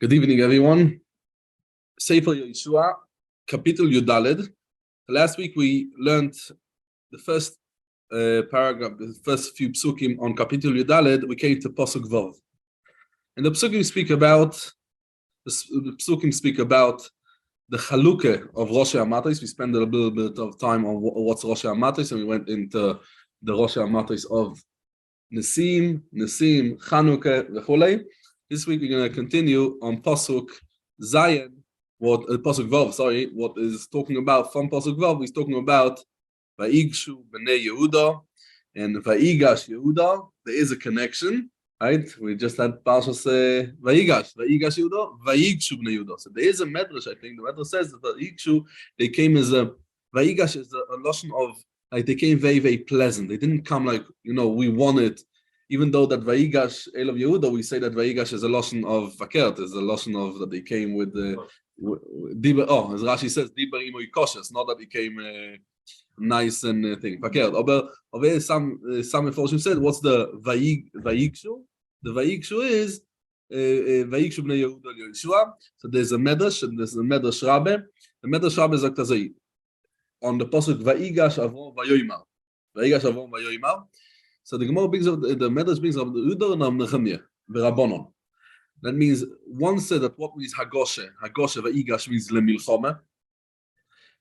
Good evening, everyone. Sefer Yehoshua, Kapitel Yudaled. Last week we learned the first paragraph, the first few psukim on Kapitel Yudaled. We came to Pasuk Vav, and the psukim speak about the Chaluke of Rosh Hamatos. We spent a little bit of time on what's Rosh Hamatos, and we went into the Rosh Hamatos of Nesim, Chanukah, v'chulei. This week we're going to continue on Pasuk Zayin, Pasuk Vav, what is talking about from Pasuk Vav. He's talking about Vayigshu Bnei Yehuda and Vayigash Yehuda. There is a connection, right? We just had Parshas Vayigash Yehuda, Vayigshu Bnei Yehuda. So there is a medrash, I think. The medrash says that Vayigshu, they came as a, Vayigash is a lotion of, like they came very, very pleasant. They didn't come like, we wanted. Even though that Vayigash Elav Yehuda, we say that Vayigash is a lotion of Fakert, is a lotion of that they came with the Diber. Oh, as Rashi says, Diber Imo Yikoshes, not that he came nice and thing. Fakert. But some Meforshim said, what's the Vayigshu? The Vayigshu is Vayigshu Bnei Yehuda Yehoshua. So there's a Medrash and there's a Medrash Rabbe. The Medrash Rabbe is like on the pasuk Vayigash Avon Vayoymar. Vayigash Avon Vayoymar. So the Gemara brings up the Medrash brings up the Uda and Nechemia, the Rabbanon. That means one said that what means Hagoshe Vayigash means lemilchama,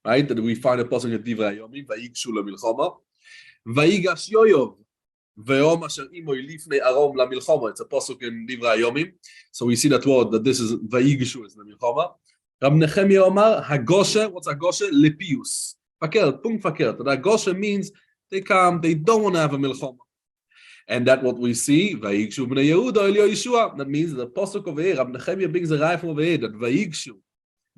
right? That we find a passage in Divrei Yomim, Vayigshu lemilchama, Vayigash Yoyov, Ve'om asher imo lifnei arom lemilchama. It's a pasuk in Divrei Yomim, so we see that word that this is Vayigshu is lemilchama. Rab Nechemia Omar Hagoshe. What's Hagoshe? Lepius. Fakert, punkt fakert. That Hagoshe means they come, they don't want to have a milchama. And that's what we see. Vayigshu bnei Yehuda el Yehoshua. That means the pasuk over here, Rabbi Nechemia brings the raya from over here, that Vayigshu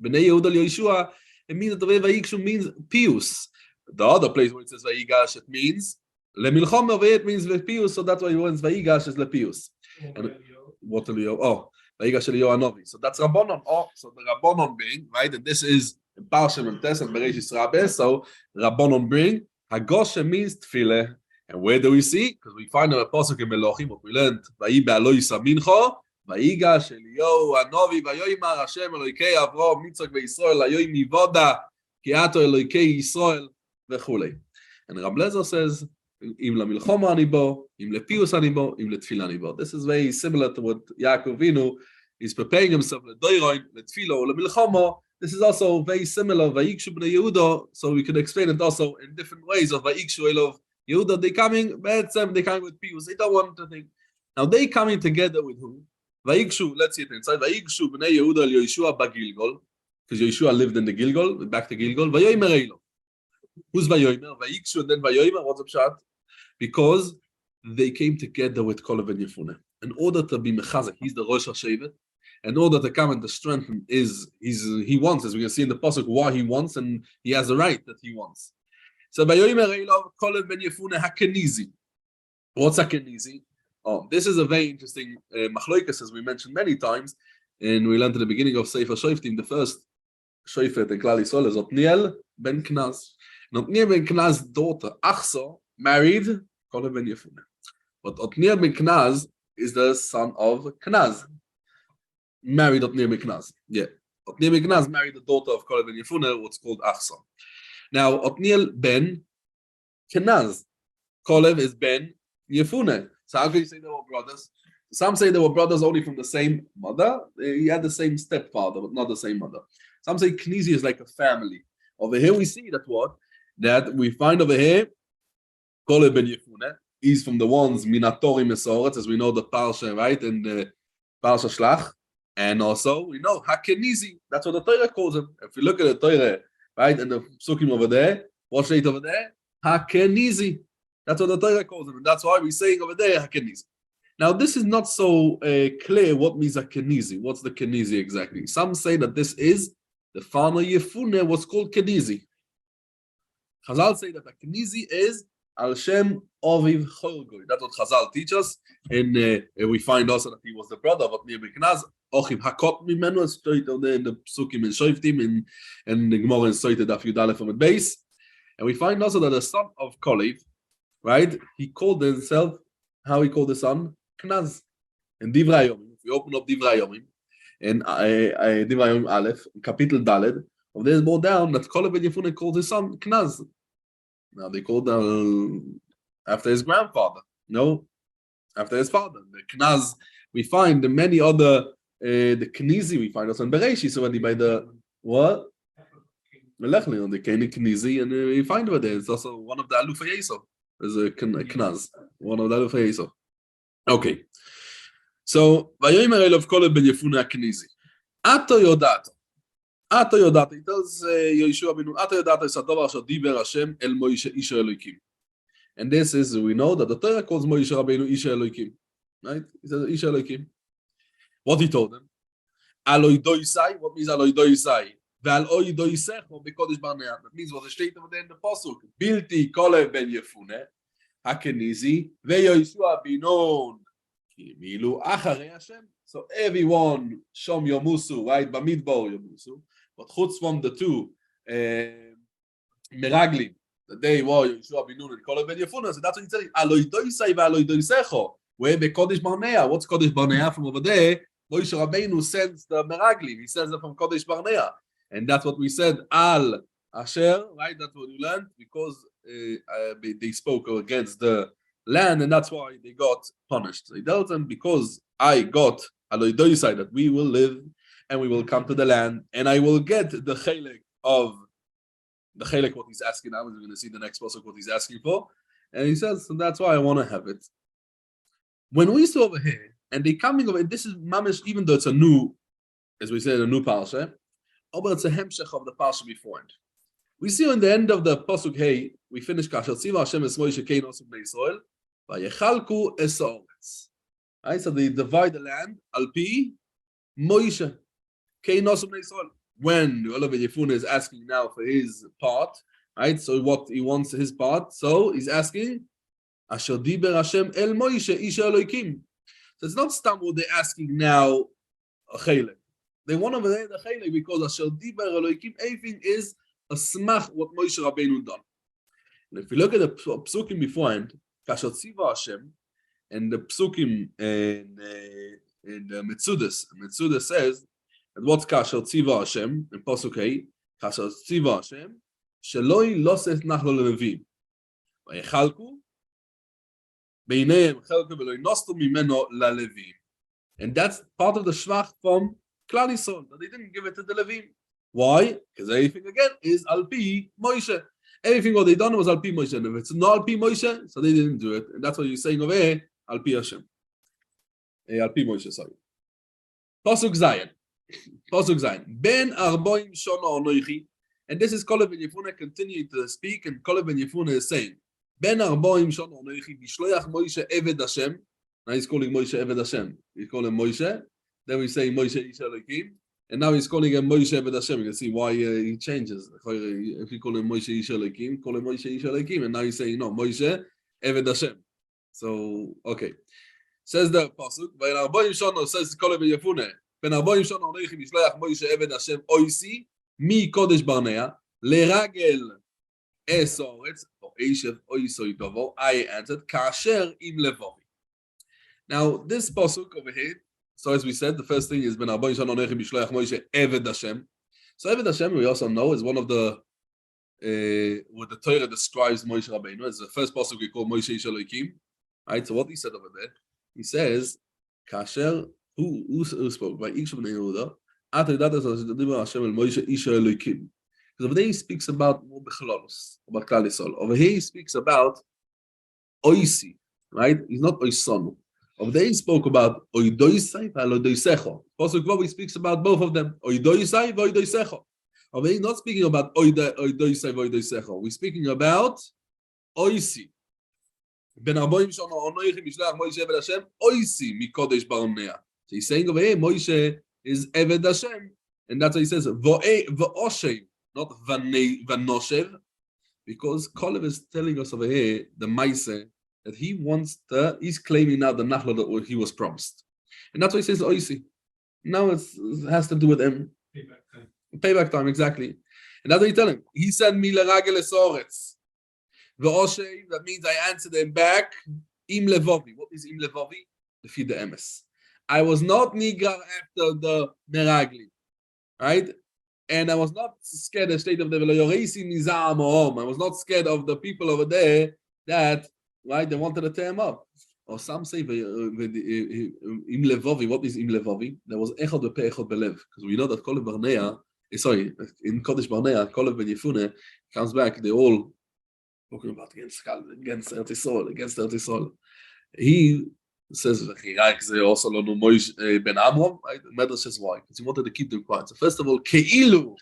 bnei Yehuda el Yehoshua, it means that the way Vayigshu means pius. The other place where it says Vayigash, it means lemilchama. Over here it means pius, so that's why it means Vayigash is lepius. And what Vayigash el Yohanovi. So that's Rabbanon. So the Rabbanon bring, right? And this is in Parshem and Tes and Bereshis Rabbeh. So Rabbanon bring Hagoshe means tefillah. And where do we see? Because we find a pasuk in Melachim, what we learned, Vayi be'aloi samincho, Vayigash Eliyahu Hanovi, Vayoymar Hashem Eloikei Avraham, Yitzchak veYisrael, Hayoim Mivoda, Ki ato Eloikei Yisrael, v'chulei. And Rab Lezer says, Im lemilchama ani bo, im lepius ani bo, im letefila ani bo. This is very similar to what Yaakov Avinu is preparing himself ledoiroin, letefila or lemilchama. This is also very similar, Vayigshu bnei Yehuda, so we can explain it also in different ways of Vayigshu Elav Yehuda. They coming with pius. They don't want to think. Now they coming together with who? Vayigshu, let's see it inside. Vayigshu bnei Yehuda el Yehoshua bagilgol, because Yehoshua lived in the Gilgol, back to Gilgol. Vayoymer Eilo. Who's Vayoymer? Vayigshu and then Vayoymer. What's up, Shat? Because they came together with Kalev and Yefune. In order to be mechazek, he's the Rosh HaShevet. In order to come and to strengthen he wants, as we can see in the pasuk, why he wants, and he has the right that he wants. So Vayoymer Eilo Kalev ben Yefune hakenizi. What's hakenizi? Oh, this is a very interesting machloikas, as we mentioned many times, and we learned at the beginning of Sefer Shoftim, the first Shofet in Klal Yisrael is Otniel ben Knaz. And Otniel ben Knaz's daughter Achsa married Kalev ben Yefune, but Otniel ben Knaz is the son of Knaz. Married Otniel ben Knaz. Yeah, Otniel ben Knaz married the daughter of Kalev ben Yefune, what's called Achsa. Now Otniel ben Knaz, Kalev is ben Yefune. So how can you say they were brothers? Some say they were brothers only from the same mother. He had the same stepfather, but not the same mother. Some say Knizi is like a family. Over here we see that we find over here, Kalev ben Yefune. He's from the ones Minatori Mesoret, as we know the Parsha, right? And the Parsha Shlach. And also we know Hakenizi. That's what the Torah calls him. If you look at the Torah, right, and the Psukim over there, what's it over there? Hakenizi. That's what the Torah calls him. And that's why we're saying over there Hakenizi. Now this is not so clear what means Hakenizi. What's the Kenizi exactly? Some say that this is the farmer Yefune, what's called Kenizi. Chazal say that Hakenizi is Al Shem Oviv Cholgoy. That's what Chazal teach us. And we find also that he was the brother of Otniel ben Knaz. Ochiv Hakot Mimenu, as straight on there in the Psukim and Shoftim, and the Gemara and Soite Daf Yudalef from the base. And we find also that the son of Kalev, right, he called himself, how he called the son? Knaz. In Divrei Yomim. If we open up Divrei Yomim, in Divrayim Aleph, Kapitel Daled, of there's more down that Kalev ben Yefune called his son Knaz. Now they called after his grandfather. No, after his father. The Knaz we find in many other the Knizi we find also in Bereshis already by the what? Melechli on the Keni Knizi, and you find over there. It's also one of the Alufei Yisov. There's a Knaz, one of the Alufei Yisov. Okay. So Vayomer Elav Kalev ben Yefune Knizi. Ato Yodato. Ato Yodato. He tells Yehoshua Binu, Ato Yodato is a davar asher diber Hashem el Moshe ish Elokim. And this is, we know that the Torah calls Moshe Rabbeinu ish Elokim. Right? He says ish Elokim. What he told them? Aloi doisai. What means aloi doisai? Ve'al oi doisecho bekodesh barnea. That means what the state over there in the pasuk. Bilti Kalev ben Yefune hakenizi veYehoshua Binun milu acharei Hashem. So everyone shom yomusu, right? Bamidbar yomusu. But chutz from the two meraglim, the day where Yehoshua Binun and Kalev ben Yefune. So that's what he said. Aloi doisai ve'aloi doisecho. Where bekodesh barnea? What's kodesh barnea from over there? Moshe Rabbeinu sends the meraglim. He sends them from Kodesh Barnea. And that's what we said, Al Asher, right? That's what we learned, because they spoke against the land, and that's why they got punished. So he tells them, because I got Aloidoisai, that we will live and we will come to the land, and I will get the chelek of the chelek, what he's asking now. We're going to see the next pasuk what he's asking for. And he says, so that's why I want to have it. When we saw over here, and they coming over, this is mamish, even though it's a new, as we said, a new parsha, but it's a hemshech of the parsha beforehand. We see in the end of the pasuk, hey, we finish kasher tziva Hashem es Moshe kein osuk beYisrael, vayechalku es haaretz. Right, so they divide the land al pi Moshe kein osuk beYisrael. When Olav Yefune is asking now for his part, right? So what he wants his part, so he's asking, Asher diber Hashem el Moshe ish Elokim. So it's not stam what they're asking now, a chelek. They want over there the chelek because Asher diber Elokim, everything is a smach what Moshe Rabbeinu done. And if you look at the psukim beforehand, Kasher Tziva Hashem, and the psukim in the Metzudas says that what's Kasher Tziva Hashem in pasuk Hey, Kasher Tziva Hashem, Sheloi loseth nachlo levim, vayechalku beineim chelku veloi nostu mimeno lalevim. And that's part of the shvach from Klal Yisrael, that they didn't give it to the Levim. Why? Because everything again is al pi Moshe. Everything what they done was al pi Moshe. And if it's not al pi Moshe, so they didn't do it. And that's what you're saying over here, al pi Hashem. Al pi Moshe, sorry. Pasuk Zayin. Pasuk Zayin. Ben arboim shona onoichi. And this is Kalev ben Yefune continuing to speak, and Kalev ben Yefune is saying, Ben arboim shona onoichi bishloach Moshe eved Hashem. Now he's calling Moshe eved Hashem. He's calling Moshe. Then we say Moshe ish Elokim. And now he's calling him Moshe eved Hashem. You can see why he changes. If you call him Moshe ish Elokim, call him Moshe ish Elokim. And now he's saying, no, Moshe eved Hashem. So, okay. Says the pasuk, Ben arboim shona, says Kalev ben Yefune, Ben arboim shona onoichi bishloach Moshe eved Hashem oisi mi kodesh barnea leragel es haaretz o eishev oisoi dovo. I answered, kasher im levovi. Now, this pasuk over here, so as we said, the first thing is Ben arboim shana onechi bishloach Moshe eved Hashem. So eved Hashem, we also know, is one of the what the Torah describes Moshe Rabbeinu. It's the first pasuk we call Moshe ish Elokim. Right. So what he said over there, he says, "Kasher who spoke by Ikshav Bnei Yehuda, Ata Yodatas Diber Hashem el Moshe ish Elokim." Because over there he speaks about more bechlolus, about Klal Yisrael. Over here he speaks about oisi. Right. He's not oisonu. Over there he spoke about oidoisai v'aloidoisecho. Pasuk Vav he speaks about both of them. Oidoisai v'oidoisecho. Over there he's not speaking about oidoisai v'oidoisecho. We're speaking about oisi. Ben arboim shana onoichi bishloach Moshe eved Hashem oisi mikodesh barnea. So he's saying over here Moshe is eved Hashem, and that's what he says v'oshev, not v'noshev, because Kalev is telling us over here the Maaseh that he wants he's claiming now the nachla that he was promised. And that's why he says oisi. Now it has to do with him. Payback time, exactly. And that's what he tell him. He said, mi leragel es haaretz. V'oshev, that means I answered him back. Im levovi. What is im levovi? Defeat the emes. I was not nigar after the meraglim, right? And I was not scared of the state of the Veloyoresi Nizam Home. I was not scared of the people over there that, right, they wanted to tear him up. Or some say, Im Levovi, what is Im Levovi? There was Echad Bepe, Echad Belev. Because we know that Kolev Barnea, sorry, in Kodesh Barnea, Kolev Ben Yefune comes back, they all talking about against Eretz Yisrael. He says, also Ben Amram, right? The Medrash says why? Because he wanted to keep them quiet. So first of all, Keilu,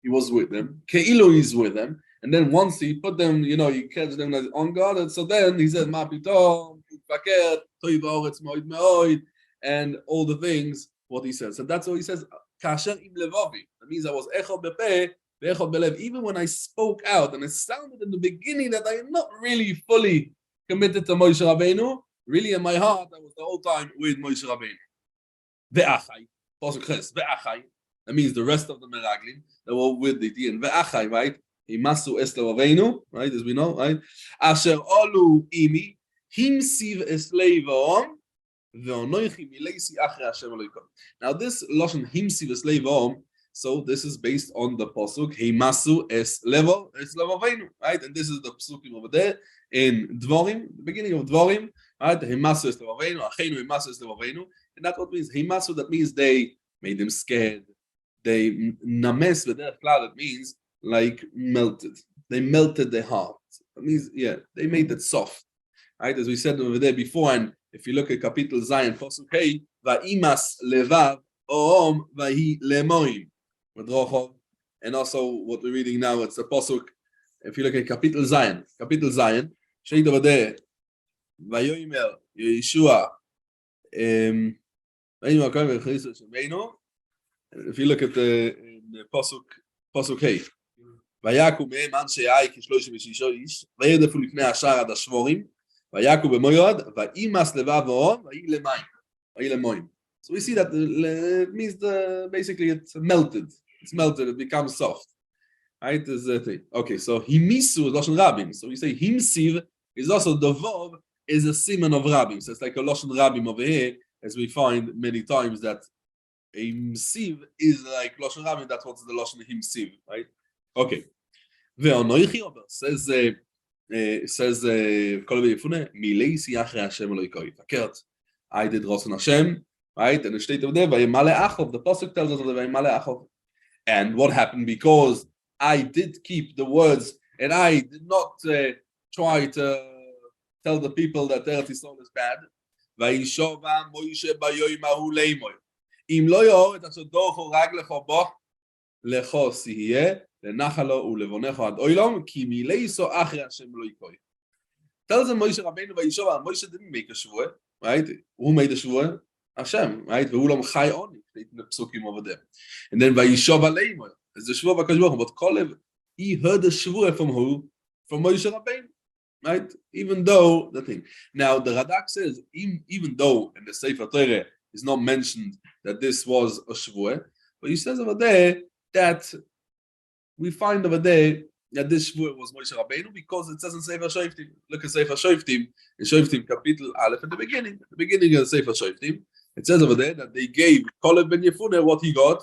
he was with them. Keilu, he's with them. And then once he put them, he catch them on guard. And so then he said, Ma pitom, Paket, Toiv Oretz Moed Meoid, and all the things, what he says. And that's what he says, Kasher im levovi. That means I was Echad Bepe, Echad Belev. Even when I spoke out, and it sounded in the beginning that I am not really fully committed to Moshe Rabbeinu, really in my heart, I was the whole time with Moshe Rabbeinu. Ve'achai, Pasuk Ches, ve'achai. That means the rest of the meraglim, they were with the and ve'achai, right? Himasu es levaveinu, right? As we know, right? Asher olu imi, himsiv es levaom, ve'onoichi mileisi achre Hashem Elokom. Now this lashon himsiv es levaom, so this is based on the pasuk himasu es levaveinu, right? And this is the pasukim over there in Dvorim, the beginning of Dvorim. Right? Himasu es levaveinu, achenu himasu es levaveinu, and that's what means himasu. That means they made them scared. They names v'derech klal. It means like melted. They melted their heart. It means they made it soft. Right? As we said over there before, and if you look at Kapitel Zayin, Pasuk Hey, va'imas levav oom vahi lemoim, and also what we're reading now, it's the Pasuk. If you look at Kapitel Zayin, shade over there. Vayomer Yehoshua. If you look at the pasuk Hey, Vayaku me'em anshe ai kishloshim v'shisho ish, vayedefu lifnei hashar ad hashvorim, vayaku b'moyod, va'imas levav oom, vayi lemoim. So we see that it means basically it's melted. It's melted. It becomes soft. Right? Is the thing. Okay. So himisu is lashon rabim. So we say himsiv is also the vov. Is a siman of Rabbim. So it's like a Lashon Rabbim over here, as we find many times that a Msiv is like Lashon Rabbim, that's what's the Lashon Himsiv, right? Okay. Ve'onoichi ober, says Kol Yefune, Mileisi Achre Hashem Eloikoi. Verkehrt. I did Rosen Hashem, right? And the state of there, Vayimale Achov, the Pasuk tells us that Vayimale Achov. And what happened? Because I did keep the words, and I did not try to tell the people that Eretz Yisrael is bad. Vayishova Moshe bayoyim hahu leimoy. Im lo yo'or et asher docho raglecho bo lecho sihiyeh lenachalo ulevonecho ad oilom ki mileiso achre Hashem lo yikoi. Tells them Moshe Rabbeinu Vayishova. Moshe didn't make a shvua, right? Who made the shvua? Hashem, right? Ve'ulam chai oni. In the psukim over there. And then Vayishova leimoy. It's the shvua v'akadosh baruch hu. But Kolev, he heard the shvua from who? From Moshe Rabbeinu. Right? Even though the thing. Now the Radak says, even though in the Sefer Torah is not mentioned that this was a shvuah, but he says over there that we find over there that this shvuah was Moshe Rabbeinu because it says in Sefer Shoftim. Look at Sefer Shoftim, in Shoftim Kapitel Aleph at the beginning of Sefer Shoftim. It says over there that they gave Kolev ben Yefune what he got.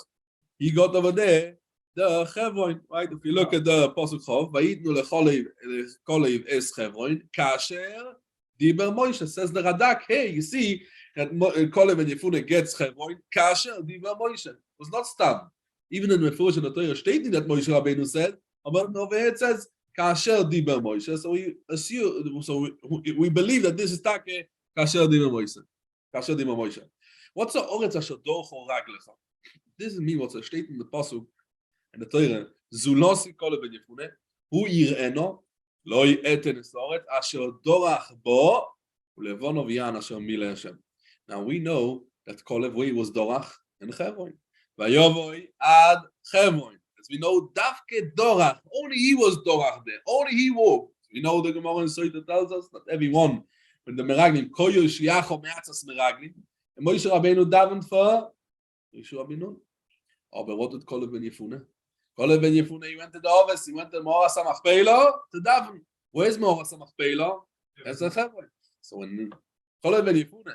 He got over there the Chevron, right? If you look at the Pasuk Chov, Vayitnu leCholev es Chevron, Kasher Diber Moshe. Says the Radak, hey, you see that Kolev and Yefune gets Chevron, Kasher Diber Moshe. It was not stunned. Even in the Mefush and the Torah stating that Moshe Rabbeinu said, but over here it says Kasher Diber Moshe. So we assume, we believe that this is Take Kasher Diber Moshe. Kasher Diber Moshe. What's the Oretz Asher Docho Raglecha? This is me what's stated in the Pasuk. And the Torah, Zulosi Kolev ben Yefune, Hu Yir'eno, Lo Yi'eten Esoret, Asher Dorach Bo, Ulevonov Yan Asher Mile Hashem. Now we know that Kolev was Dorach and Chevron. Vayovoi Ad Chevron. As we know, Davke Dorach, only he was Dorach there, only he walked. We know the Gemara in Soita tells us that everyone, when the Meraglim, Koyo Shiacho Me'atzas Meraglim, and Moshe Rabbeinu davened for Yehoshua ben Nun. Oh, but what did Kolev ben Yefune? Kolev ben Yefune, he went to the office, he went to Moras HaMachpelah to daven. Where's Moras HaMachpelah? That's a Chevron. So when Kolev ben Yefune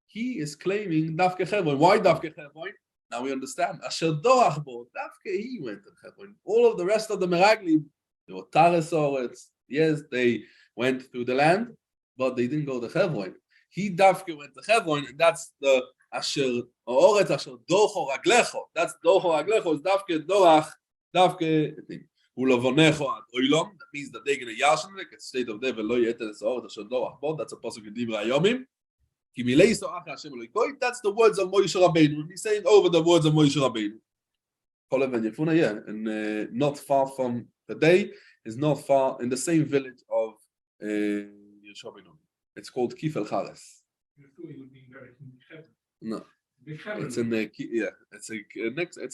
he is claiming Dafke Hebron. Why Dafke Hebron? Now we understand. Asher Dorach Bo, Dafke, he went to Hebron. All of the rest of the Meraglim, they were Taresorets. Yes, they went through the land, but they didn't go to Hebron. He Dafke went to Hebron, and that's the Asher Oretz Asher Docho Raglecho. That's Docho Raglecho. It's Dafke Dorach, Dafke Ulavonecho Ad Oilom. That means that they're going to Yashin, like a state of Devil, Lo Yeteres Oretz Asher Dorach Bo. That's a pasuk in Dibra Yomim. That's the words of Moshe Rabbeinu. He's saying over the words of Moshe Rabbeinu. Kolev and Yefuna, yeah, and not far from today, is not far in the same village of Yehoshua. It's called Kifel Chares. No, it's in the it's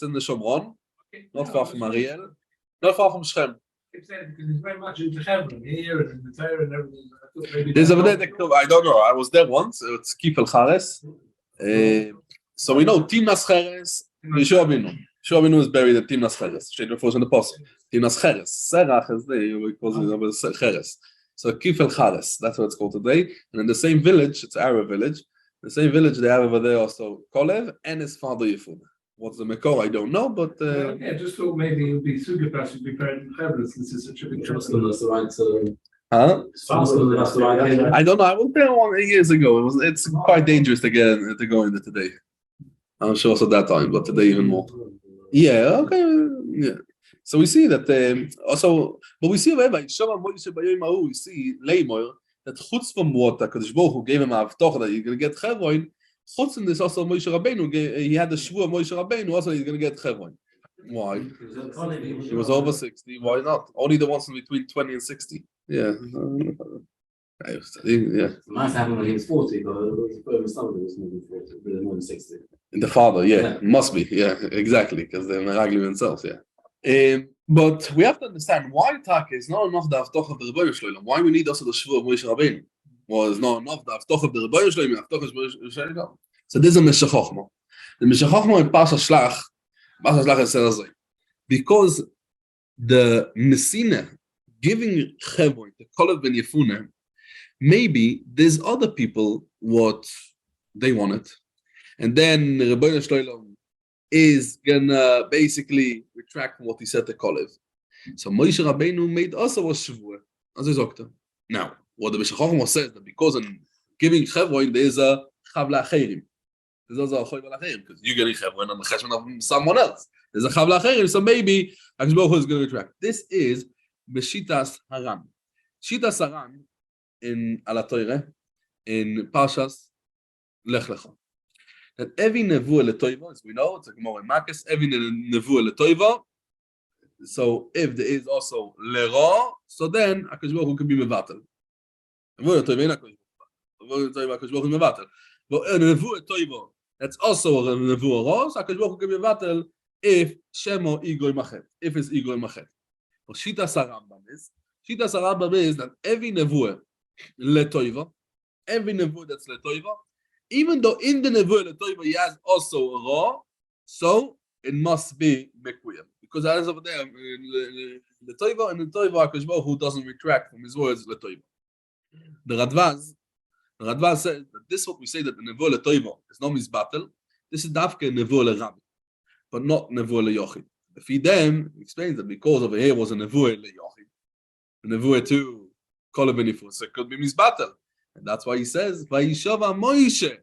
in the Shomron, not far from Ariel, not far from Shem. Because it's very much into Hebron here and in the Torah and everything. There's a I don't know. I was there once. It's Kifel Chares. So we know Timnas Cheres. Yehoshua Binu. Yehoshua Binu is buried at Timnas Cheres. Straight before in the post. Timnas Cheres. Serach is there. Cheres. So Kifel Chares. That's what it's called today. And in the same village, it's Arab village. The same village they have over there also Kolev and his father Yehuda. What's the Mekor? I don't know, but yeah, just thought maybe it would be Sugapash would be buried in Hebron since it's such a big trust. Huh? I don't know. I was there 1 year ago. It's quite dangerous to go in there today. I'm sure also that time, but today even more. Yeah, okay. Yeah. So we see that also, but we see wherever we see Leimoyer that chutz from what Kadosh Baruch Hu gave him a avtoch that you're going to get Hebron. Chutz in this also Moshe Rabbeinu, he had the shvur of Moshe Rabbeinu, also he's going to get Hebron. Why? He was over 60. Why not? Only the ones in between 20 and 60. Yeah. Yeah. Nice happened when he was 40, but his son was more than 60. The father, yeah, must be, yeah, exactly, because they're Meraglim themselves, yeah. But we have to understand why Taka is not enough the Avtoch of the Rebbeinu Shloim. Why we need also the Shvur of Moshe Rabbeinu. Well, it's not enough the Avtoch of the Rebbeinu Shloim, Avtoch of Moshe Rabbeinu. So this is a Meshach Chochma. The Meshach Chochma in Pasha Shlach is said because the Messina giving Hebron to Kolev ben Yefuna, maybe there's other people what they wanted, and then the Rebbeinu Shloim is gonna basically retract from what he said to Kolev. So Moshe Rabbeinu made also a shvur, as he said. Now, what the Meshach Chochma says that because in giving Hebron there is a chav la'acherim. There's also a chav la'acherim because you're getting Hebron on the cheshbon of someone else. There's a chav la'acherim, so maybe HaKadosh Baruch Hu is going to retract. This is Beshitas Haran. Shitas Haran in Ala Torah in Parshas Lech Lecha. That every nevuah letoiva, as we know, it's a Gemara in Makos, every nevuah letoiva. So if there is also lera, so then HaKadosh Baruch Hu can be mevatel. Nevuah letoiva, HaKadosh Baruch Hu mevatel. But a nevuah letoiva, that's also a nevuah ra, so HaKadosh Baruch Hu can be mevatel if shemo igoi machet, if it's igoi machet. But Shitas Harambam is that every nevuah letoiva, every nevuah that's letoiva, even though in the nevuah letoiva he has also a raw, so it must be mekuyem because as over there letoiva and letoiva HaKadosh Baruch Hu doesn't retract from his words letoiva. The Radvaz says that this is what we say that the nevuah letoiva is not misbatel. This is dafke nevuah lerabbi, but not nevuah leyochid. If he then explains that because over here was a nevuah leyochid, a nevuah to Kolev ben Yefuna, so it could be misbatel. And that's why he says, Vayishava Moshe.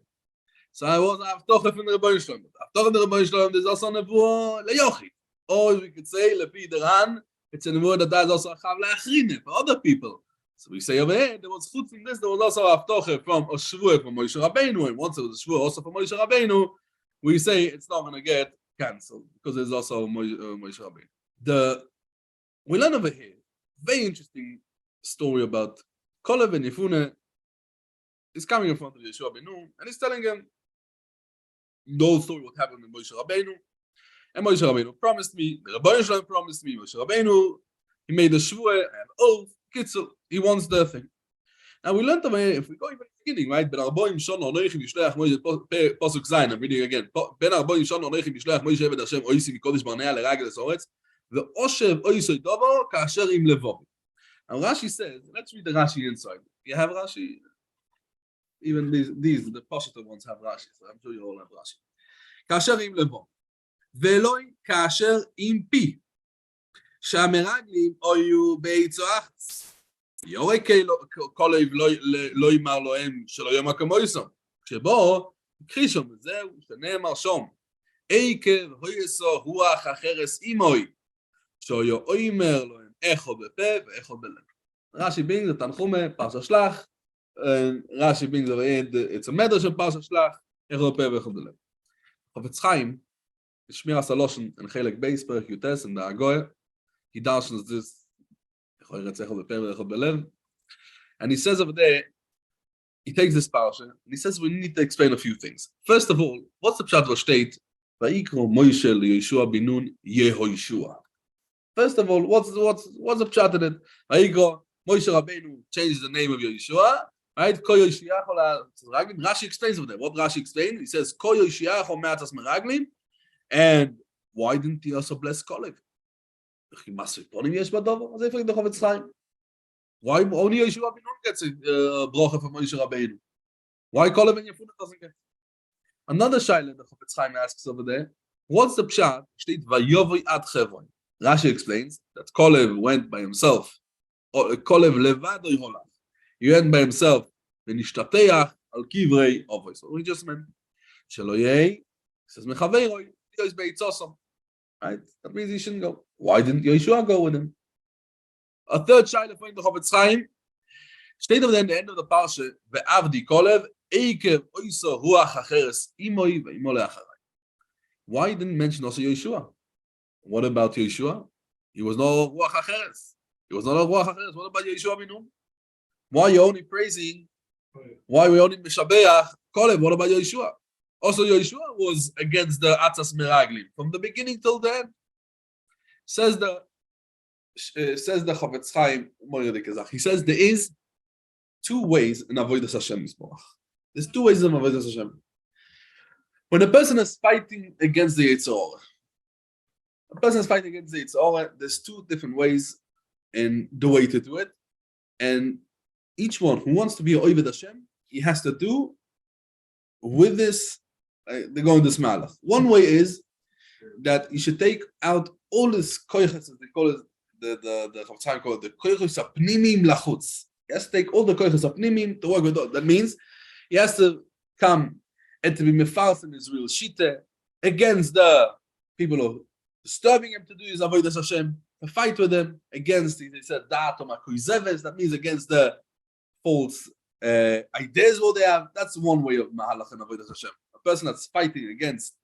So I was Avtoch from the Rebbeinu Shloim. Avtoch of the Rebbeinu Shloim, there's also a nevuah leyochid. Or we could say, Lepi Deran, it's a nevuah that has also a chav le'achrine for other people. So we say over here, there was chutz from this, there was also Avtoch from a shvur from Moshe Rabbeinu. And once it was a shvur also from Moshe Rabbeinu, we say it's not going to get cancelled because there's also Moshe Rabbeinu. We learn over here, very interesting story about Kolev ben Yefuna. He's coming in front of Yehoshua Benu, and he's telling him the whole story what happened with Moshe Rabbeinu. And Moshe Rabbeinu promised me, the Rebbeinu Shloim promised me, Moshe Rabbeinu, he made a shvur and oath, kitzel, he wants the thing. Now we learned over here, if we go even at the beginning, right? Ben Arboim Shon Onoichim Yishleach Moshe, Pasuk Zayin, I'm reading again. Ben Arboim Shon Onoichim Yishleach Moshe Eved Hashem Oisi Mikodesh Barnea Leragel Esoretz, Ve'oshev Oisoi Dovo Ka'asher Im Levo. Now Rashi says, let's read the Rashi inside. You have Rashi? even these the positive ones have Rashi, so I'm sure you all have Rashi. כאשר עם לבו, ולוי כאשר עם פי, שהמרגלים היו בעצו אחץ. יורי כלב לא יאמר להם שלא יאמר כמויסם, שבו הכחישו וזהו שנאמר שום, עקב הויסו רוח החרס אימוי, שהוא אומר להם איכו בפה ואיכו בלב. רש"י brings the Tanchume, Parsha Shlach, and Rashi brings over it's a medrash of Parsha Shlach, איכו בפה ואיכו בלב. חפץ חיים, בשמירת הלושן, in חלק בייס, פרק יוטס, in the Agoya, he darshans this, and he says over there, he takes this parsha, and he says we need to explain a few things. First of all, what's the pshat v'shteit? Vayikro Moshe Yehoshua bin Nun Yehoshua. First of all, what's the pshat in it? Vayikro Moshe Rabbeinu changed the name of Yehoshua. Right? Ko Yoshiach Meraglim. Rashi explains over there. What Rashi explains? He says Ko Yoshiach Me'atas Meraglim, and why didn't he also bless Kolev? Why only Yehoshua bin Nun gets a bracha from Moshe Rabbeinu? Why Kolev and Yehuda doesn't get? Another shaila the Chafetz Chaim asks over there, what's the pshat? State Vayovoi ad Chevron. Rashi explains that Kolev went by himself. Kolev levadoi holach. He went by himself. V'nishtateach al kivrei ovoi. So we just meant Shelo yei says mechaveiroi is beitzosam. Right? That means he shouldn't go. Why didn't Yehoshua go with him? A third shaila from the Chafetz Chaim. State over there in the end of the parsha, ve'avdi Kolev eikev oiso ruach acheres imoi ve'imo le'acharai. Why didn't mention also Yehoshua? What about Yehoshua? He was no ruach acheres. He was not a ruach acheres. What about Yehoshua bin Nun? Why are you only praising? Why are we only mishabeach Kolev? What about Yehoshua? Also, Yehoshua was against the Atzas Meraglim from the beginning till the end. Says the Chafetz Chaim. He says there is two ways in avodas Hashem. There's two ways in avodas Hashem. When a person is fighting against the Yetzer Hara, there's two different ways in the way to do it, and each one who wants to be an Oved Hashem, he has to do with this. They're going this malach. One way is that you should take out all this koiches, as they call it, the Chafetz Chaim call it the koiches apnimim lachutz. He has to take all the koiches apnimim to work with it. That means he has to come and to be mefarz in his real shita against the people who are disturbing him to do his avodas Hashem, to fight with them against, they said, dat or makuizeves, that means against the false ideas what they have. That's one way of mahalach and avodas Hashem. A person that's fighting against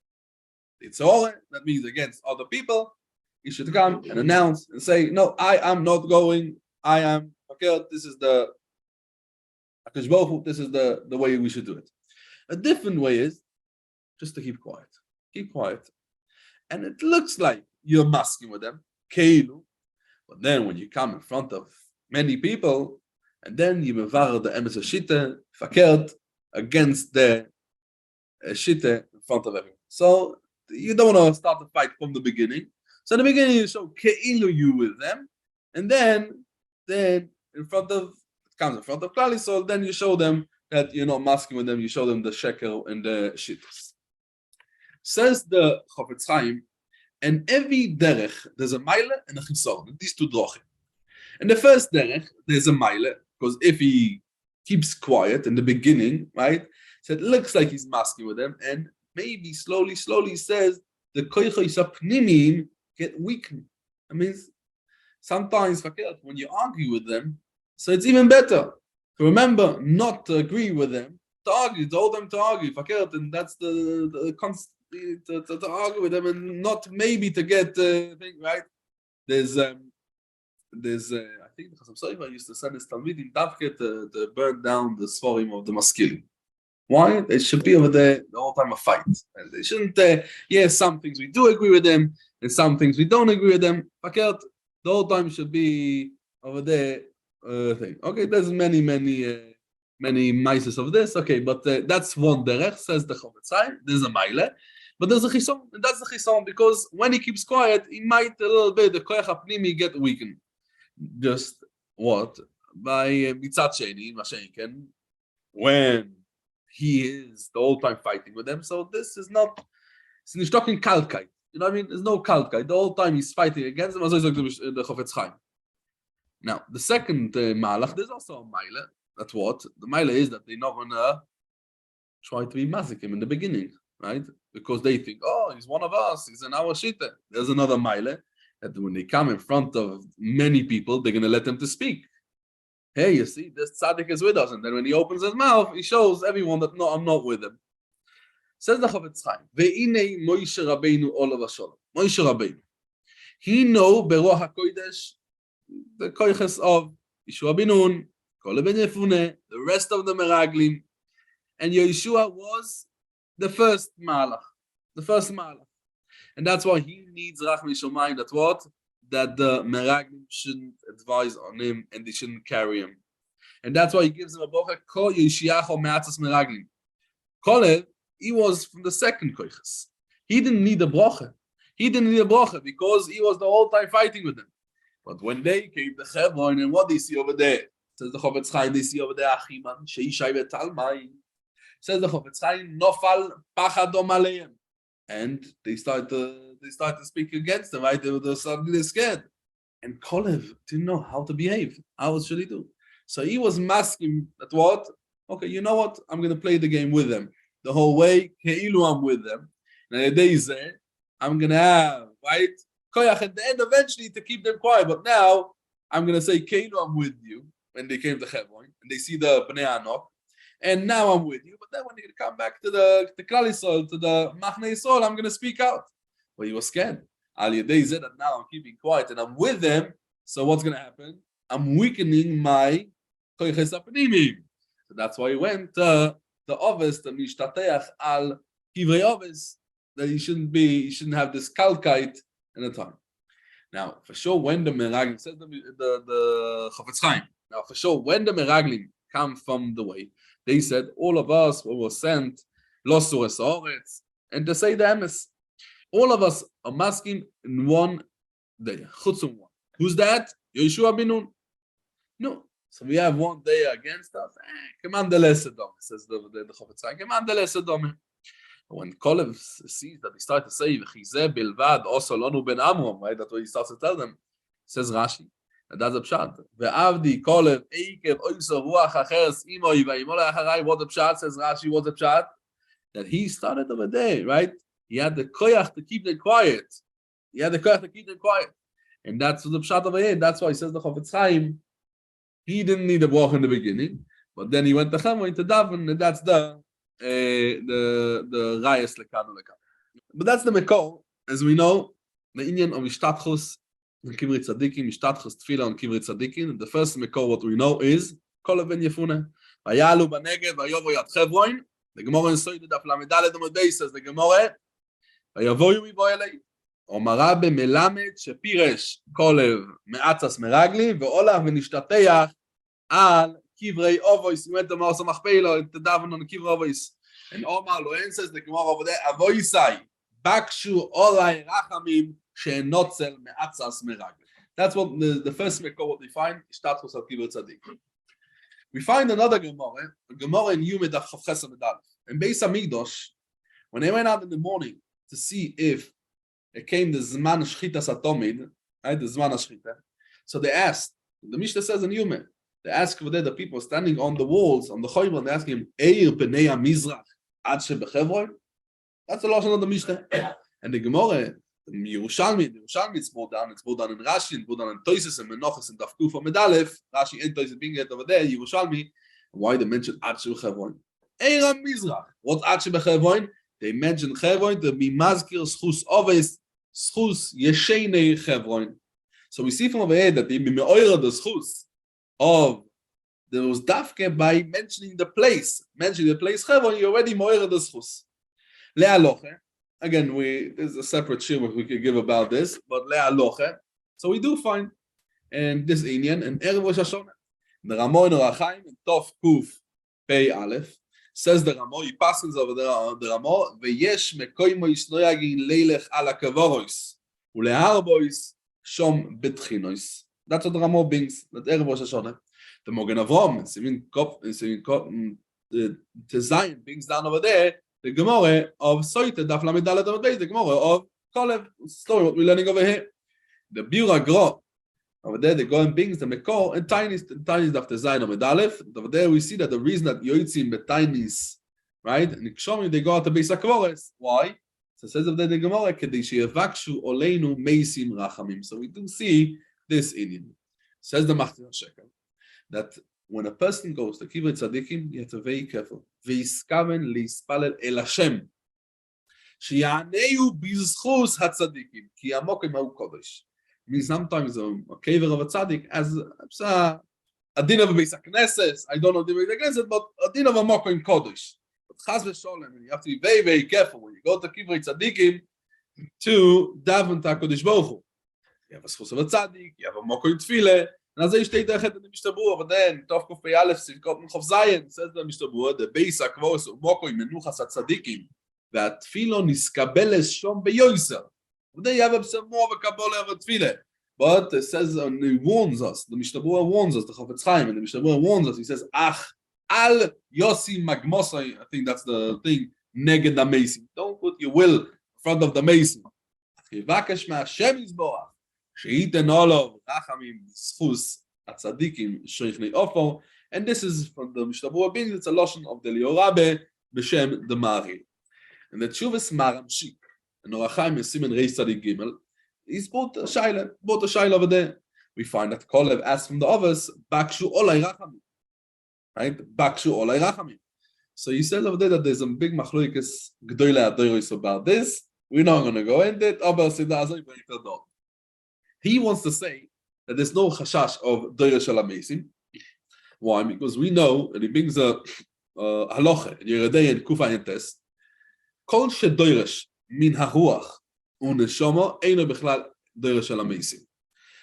Yetzer Hara, that means against other people, he should come and announce and say, no, I am not going, I am, okay, this is the Akash Baruch Hu, this is the way we should do it. A different way is just to keep quiet. Keep quiet. And it looks like you're masking with them, keilu, but then when you come in front of many people, and then you mevar the emes shita, fakert, against the shita in front of everyone. So you don't want to start the fight from the beginning. So in the beginning you show keilu you with them, and then in front of Klal Yisrael, then you show them that you're not masking with them, you show them the sheker and the shittas. Says the Chafetz Chaim, and every derech, there's a maile and a chisorn, these two drochim. In the first derech, there's a maile, because if he keeps quiet in the beginning, right, so it looks like he's masking with them, and maybe slowly says, the koichos apnimim get weakened. That means, sometimes, when you argue with them, so it's even better. Remember not to agree with them, to argue, to hold them to argue, and that's the to argue with them, and not maybe to get thing, right? There's I think the Chasam Sofer used to send his Talmidim Davke to burn down the Sforim of the Maskilim. Why? They should be over there the whole time a fight. And they shouldn't, some things we do agree with them, and some things we don't agree with them. The whole time should be over there thing. Okay, there's many mices of this. Okay, but that's one derech, says the Chafetz Chaim. There's a maile, but there's a chisom, and that's the chisom because when he keeps quiet, he might a little bit the koyach apnimi get weakened. Just what by mitzat sheni, mashenken, when he is the whole time fighting with them. So this is not, it's nicht talking Kalkai. You know what I mean? There's no Kalkai. The whole time he's fighting against them. Also, the Chofetz Chaim. Now, the second Malach, there's also a Maila. That's what? The Maila is that they're not going to try to be Mazikim in the beginning, right? Because they think, oh, he's one of us. He's in our Shita. There's another Maila that when they come in front of many people, they're going to let them to speak. Hey, you see, this tzaddik is with us. And then when he opens his mouth, he shows everyone that, no, I'm not with him. Says the Chofetz Chaim, Ve'inei Moshe Rabbeinu olav hasholom. Moshe Rabbeinu. He know Beruach HaKodesh, the koiches of Yehoshua ben Nun, Kalev ben Yefune, the rest of the Meraglim. And Yehoshua was the first Malach. The first Malach. And that's why he needs Rachmi Shomayim. That's what? That the Meraglim shouldn't advise on him and they shouldn't carry him. And that's why he gives him a bocha, Ko Yeshiacho Me'atzas Meraglim. Kalev, he was from the second koiches. He didn't need a bracha. He didn't need a bracha because he was the whole time fighting with them. But when they came to Hebron, and what they see over there? Says the Chofetz Chaim, they see over there Achiman, Sheishai v'Talmai. Says the Chofetz Chaim, Nofal pachadom aleim. And they start to speak against them, right? They suddenly scared. And Kolev didn't know how to behave. How should he do? So he was masking that what? Okay, you know what? I'm going to play the game with them. The whole way, Keilu, I'm with them. And they say, I'm going to have, right? Koyach at the end eventually to keep them quiet. But now, I'm going to say, Keilu, I'm with you. When they came to Hebron, and they see the Bnei Anok. And now I'm with you. But then when they come back to the Klal Yisrael, to the Machne Yisrael, I'm going to speak out. Well, he was scared. Al Yedei said that now I'm keeping quiet and I'm with them. So what's going to happen? I'm weakening my Koyches HaPnimim. So that's why he went to the Ovis, the Mishtateach al Kivrei Ovis, that he shouldn't have this kalkite in the time. Now, for sure, when the Meraglim, says the Chofetz Chaim, now for sure, when the Meraglim come from the way, they said, all of us were sent, Los Suras Oretz, and to say the emes. All of us are masking in one day. Chutzum one. Who's that? Yehoshua ben Nun. No. So we have one day against us. Command the lesser dome, says the Chofetz Chaim. Command the lesser dome. When Kolev sees that, he starts to say, "V'chizeh bilvad also lonu ben Amram," right? That's what he starts to tell them. Says Rashi, and that's a pshat. Ve'avdi Kolev eikev oiso ruach acheres imoi va'imola acharai. What the pshat says? Rashi, what the pshat? That he started over there, right? He had the koyach to keep them quiet. And that's the pshat over here. That's why he says the Chofetz Chaim. He didn't need a bracha in the beginning, but then he went to Hebron to daven, and that's the rayas lekanu lekanu. But that's the mekor, as we know, the inyan of ishtadchus and kivrei tzadikim, ishtadchus tefillah on kivrei tzadikim. The first mekor, what we know is Kalev ben Yefune. Vayalu b'negev vayovo yad Hebron. The Gemara in Soid Daf Lamed Daled Amud Beis says the Gemara, vayovoyu mibo elei. Omara b'melamed shepiresh Kolev me'atzas meragli ve'olav v'nishtateach al kivrei ovois. He went to Ma'aseh Machpelah to daven on the kivrei ovois. And Omar Lohen says the Gemara over there, avoisai bakshu olai rachamim she'notzel me'atzas meragli. That's what the first mekor what we find. Ishtadchus al kivrei tzadik. We find another Gemara, a Gemara in Yom Daf Chav Ches Amud Aleph. In Beis Hamikdash, when they went out in the morning to see if it came the Zman Shchitas Atomid, right, the Zman Shchita, so they asked, the Mishnah says in Yom, they asked over there the people standing on the walls, on the Choyma, and they asked him, Eir B'nei HaMizrach Ad Shebechevron? That's the lashon of the Mishnah. And the Gemara, the Yerushalmi it's brought down in Rashi, and brought down in Toises and Menachos and Daf Kuf Amud Aleph. Rashi and Toises being it over there, Yerushalmi. Why they mentioned Ad Shebechevron? Eir HaMizrach. What's Ad Shebechevron? They mentioned Chevron to be Mazkir Schus Oves, Schus Yeshenei Chevron. So we see from over here that they me'oira the Schus of there was dafke by mentioning the place. Mentioning the place Chevron, you already me'oira the Schus. Le'aloche. Again, there's a separate shir we could give about this, but le'aloche. So we do find and this inyan and Erev Rosh Hashanah. The Ramon Orachaim and Tov Kuf Pei Aleph. Says the Ramo, he passes over the Ramo, Veyesh mekoimo yisnoyagin leilech ala kavoros, uleharbois shom betchinois. That's what the Ramo brings, that Erev Rosh Hashanah. The Mogen Avram, to Zion brings down over there the Gemara of Soita, Daf Lamed Dalet Amud Beis, the Gemara of Kolev, story what we're learning over here. The Bura Gro, over there, they go and brings the Mekor and Tainis Daf the Zion Amud Aleph. Over there, we see that the reason that Yoitzim Betainis, right, and Nikshomim, they go out to Beis HaKvores. Why? So it says of the Gemara, Kedei sheyevakshu oleinu meisim rachamim. So we do see this Indian. Says the Machzor Shekel that when a person goes to Kivrei Tzadikim, you have to be very careful. Veiskaven leispalel el Hashem. Sheyaneu bizchus hatzadikim. Ki amokim ha'u kodesh. Means sometimes a kever of a tzaddik as a din of a Beis HaKnesses. I don't know the Beis HaKnesses, but a din of a mokim kodesh. But chas v'sholem, you have to be very, very careful when you go to Kivrei Tzadikim to daven to HaKadosh Baruch Hu. You have a schus of a tzaddik, you have a mokim tefillah. And as I steht there in the Mishtabur, but then Tov Kuf Pei Aleph Sivkot Menchov Zayin says the Mishtabur, the Beis HaKvos Mokoi Menuchas HaTzadikim VaTfilo Niskabeles Shom BeYoyser. But then you have some more of a Kabbalah of a Tefillah. But it says, and he warns us, the Mishtabur warns us, the Chofetz Chaim, and the Mishtabur warns us, he says, Ach, Al Yossi Magmosai, I think that's the thing, Neged HaMeisim. Don't put your will in front of the Meisim. Yivakesh MaHashem Yizborach. Sheiten Olov Rachamim Schus Atzadikim Sheichni Ofor, and this is from the Mishtabur being it's a lotion of the Liorabe B'Shem the Mari, and the Tshuvas Maramshik and Orachaim Simen Reis Tzadik Gimel. He's bought a shaila over there. We find that Kolev asked from the others, Bakshu Olay Rachamim, right? Bakshu Olay Rachamim. So he says over there that there's a big machloikes Gdoile Adoros about this. We're not going to go into it. He wants to say that there's no chashash of Doira Shel HaMeisim. Why? Because we know, and he brings a halacha in Yeredei and Kufa Entes, Kol shedoirish min haruach u'neshama eino bechlal Doira Shel HaMeisim.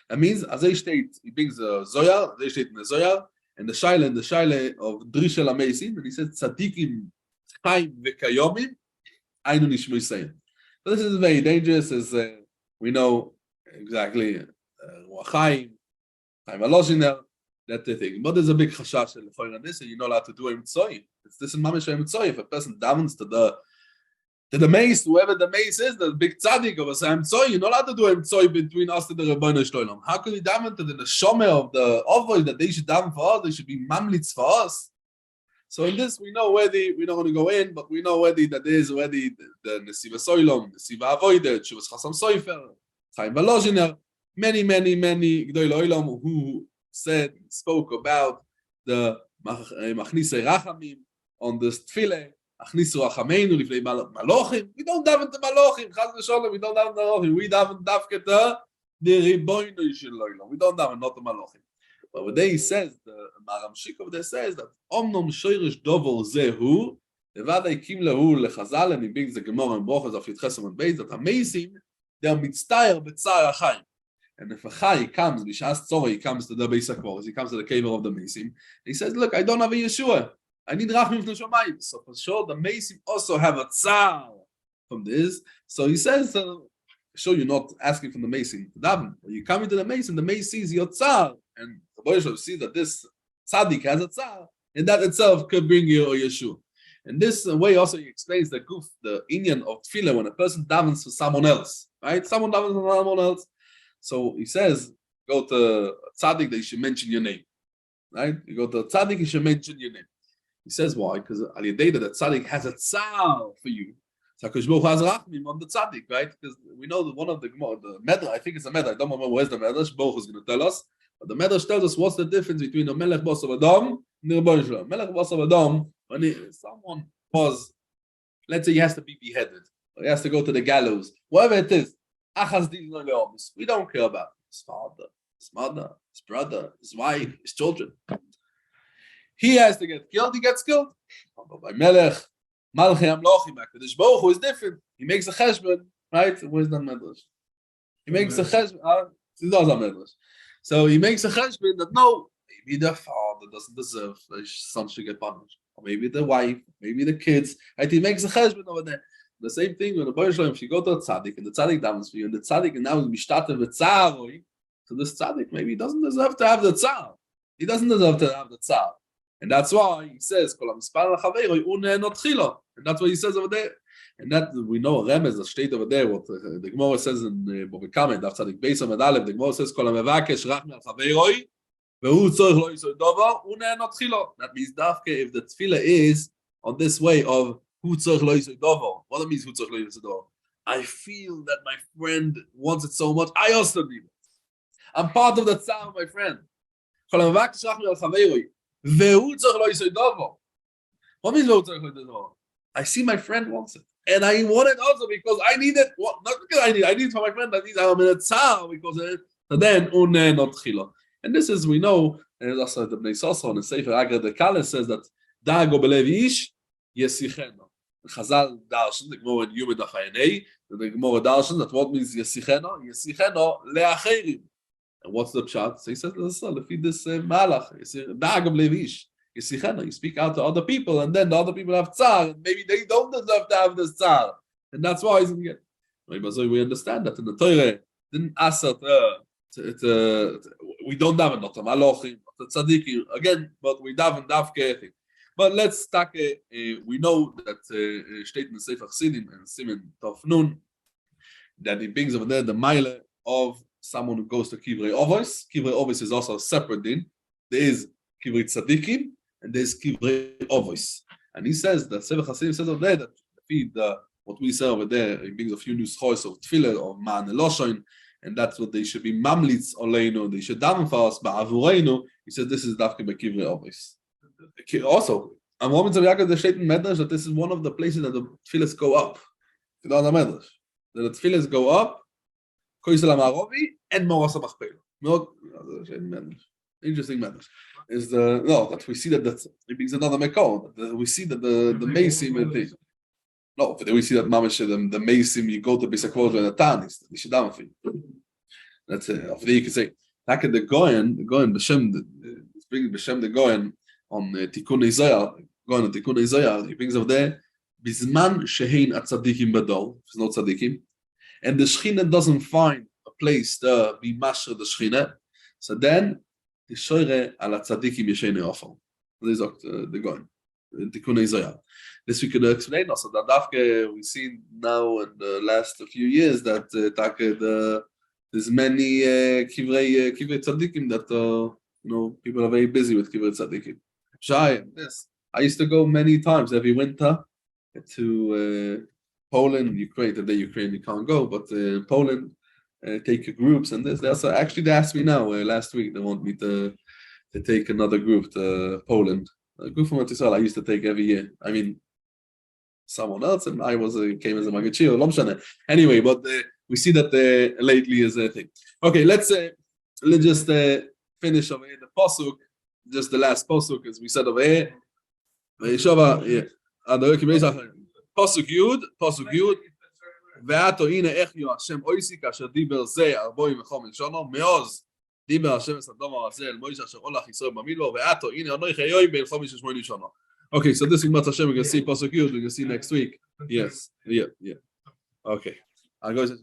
That means, as he brings a Zoyar, as in the Zoyar, and the Shaila of Dri Shel HaMeisim, and he says, Tzadikim chaim v'kayomim eino nishmoi sayim. So this is very dangerous, as we know exactly, Chaim Aloziner, that the thing. But there's a big chashash on this, and you're not allowed to do a mitzvah. This is mamish a mitzvah. If a person davens to the mace, whoever the mace is, the big tzaddik of a mitzvah, you're not allowed to do a mitzvah between us and the Rebbeinu Shloim. How could you daven to the neshama of the Ovoy that they should daven for us? They should be mamlitz for us. So in this, we know where we're not going to go in, but we know where that there is already the Nesiva Soilom, Nesiva Avoide, Shuvas Chasam Soifer, Chaim Aloziner, many Gdoi Olam who spoke about the Machnisei Rachamim on the Tefillah, Achnisu Rachameinu Lifnei Malochim. We don't daven to Malochim, Chaz v'Sholem, we don't daven to Malochim. We daven Davke to the Ribono Shel Olam. We don't daven not to Malochim. But over there he says, the Maramshik over there says that Omnom Shoirish Dovor Zehu, Levadai Kim Lehu Lechazal, and he brings the Gemara and Brochas of Yitches and Beis that amazing. They are mitztayer b'tzar achayim. And if a chay comes, b'shas tzorah, he comes to the Beis HaKvores, he comes to the kever of the Meisim, he says, look, I don't have a Yeshua. I need rachmim from Shamayim. So for sure, the Meisim also have a tzar from this. So he says, sure, you're not asking from the Meisim to daven. When you come into the Meisim sees your tzar. And the Boy sees that this tzaddik has a tzar, and that itself could bring you a Yeshua. And this way also he explains the inyan of tefillah when a person davens for someone else, right? Someone davens for someone else. So he says, go to tzaddik that you should mention your name, right? You go to tzaddik, you should mention your name. He says why? Because al yedei that the tzaddik has a tzar for you. So HaKadosh Baruch Hu has rachmim on the tzaddik, right? Because we know that one of the Medrash, I think it's a Medrash. I don't remember where's the Medrash. Baruch is going to tell us. But the Medrash tells us what's the difference between a Melech Bos of Adam and the Rebbeinu Shalom. Melech Bos of Adam, when someone was, let's say he has to be beheaded, or he has to go to the gallows, whatever it is, we don't care about his father, his mother, his brother, his wife, his children. He has to get killed, he gets killed. But by Melech, Malchei Amlochim, HaKadosh Baruch Hu is different. He makes a cheshbon, right? Where's the Medrash? He makes a cheshbon. So he makes a cheshbon that no, maybe the father doesn't deserve the son should get punished, or maybe the wife, maybe the kids. Right? He makes a cheshbon over there. The same thing when the Boy Shalom, if you go to a tzaddik and the tzaddik davens for you, and the tzaddik now is mishtatev v'tzaroi, so this tzaddik maybe he doesn't deserve to have the tzar. He doesn't deserve to have the tzar. And that's why he says, Kol HaMispar LaChaveroi U'Ne'eno Tchilo. And that's what he says over there. And that we know a remez, a state over there, what the Gemara says in Bobekame, Daf Tzadik Beis Amud Aleph, the Gemara says, Kol HaMevakesh Rachmi Al Chaveroi, Ve'hu Tzorich Lo Yisod Dover, U'Ne'eno Tchilo. That means Dafke, if the tefillah is on this way of Hu Tzorich Lo Yisod Dover, what it means Hu Tzorich Lo Yisod Dover? I feel that my friend wants it so much, I also need it. I'm part of the tzar of my friend. Kol HaMevakesh Rachmi Al Chaveroi, Ve'hu Tzorich Lo Yisod Dover. What means Ve'hu Tzorich Lo Yisod Dover? I see my friend wants it. And I want it also because I need it. Well, not because I need it for my friend. I'm in a tzar because of it. So then, not tchila. And this is, we know, and it's also the Bnei Sosra on the Sefer Agra de Kale says that Dago belev ish yesicheno. Chazal darshan, the Gemara in Yuma Dachayanei, the Gemara darshan, that what means yesicheno? Yesicheno leacherim. And what's the pshat? So he says, lefi this malach, Dago belev ish. You speak out to other people, and then the other people have tsar, and maybe they don't deserve to have this tsar, and that's why he's going to get. We understand that in the Torah didn't ask we don't have not the malochim, the tzaddikim again, but we daven davke. But let's take. We know that state in the Sefer Chassidim and Siman Tov Nun that he brings over there the mile of someone who goes to Kivrei Ovos. Kivrei Ovos is also a separate din. There is Kivrei Tzaddikim. And there's Kivrei Ovos. And he says that Sefer Chassidim says over there that what we say over there, he brings a few new schos of tefillah or man eloshoin, and that's what they should be mamlitz oleinu, they should daven for us, but avureinu, he says this is dafke by Kivrei Ovos. Also, I'm Roman Tzaviyaka the Shaitan Medrash that this is one of the places that the tefillahs go up. You know the Medrash. That the tefillahs go up, Koisel Amarovi, and Moras HaMachpelah. Interesting Medrash. Is that we see that it brings another mekol. We see that the Meisim thing. No, but then we see that Mamash the Meisim you go to Bisakvot and the Tanis, the Shadam thing. That's it. After you can say, back at the Goyen B'Shem, it's bringing B'Shem the Goyen on Tikkun Isaiah, Goyen on Tikkun Isaiah, he brings over there Bizman Shehein at Tzadikim Badol, there's no Tzadikim, and the Shechina doesn't find a place to be Masher the Shechina, so then the Shoire ala tzadikim yeshene offer. This is the going. Tikkun Isaiah. This we could explain also that Dafke we see now in the last few years that there's many kivrei tzadikim that people are very busy with kivrei tzadikim. Shai, this I used to go many times every winter to Poland, Ukraine. Today Ukraine you can't go, but Poland. Take groups and this. They asked me now last week. They want me to take another group to Poland. A group from Israel I used to take every year. I mean, someone else and I came as a magachio. Anyway, but we see that lately is a thing. Okay, let's just finish over here the pasuk. Just the last pasuk, as we said over here. Yehoshua, pasuk Yud. ועתו הנה איך יו השם אויסי כאשר דיבר זה 45 שונו מעוז דיבר השם סדום הזה אל מוישה אשר הולך ישראל במדבר ועתו הנה אנוכי היום בין 58 שונו. Okay, so this is what Hashem we can see pasuk Yud, we can see next week. Yes, yeah. Okay. I'll go to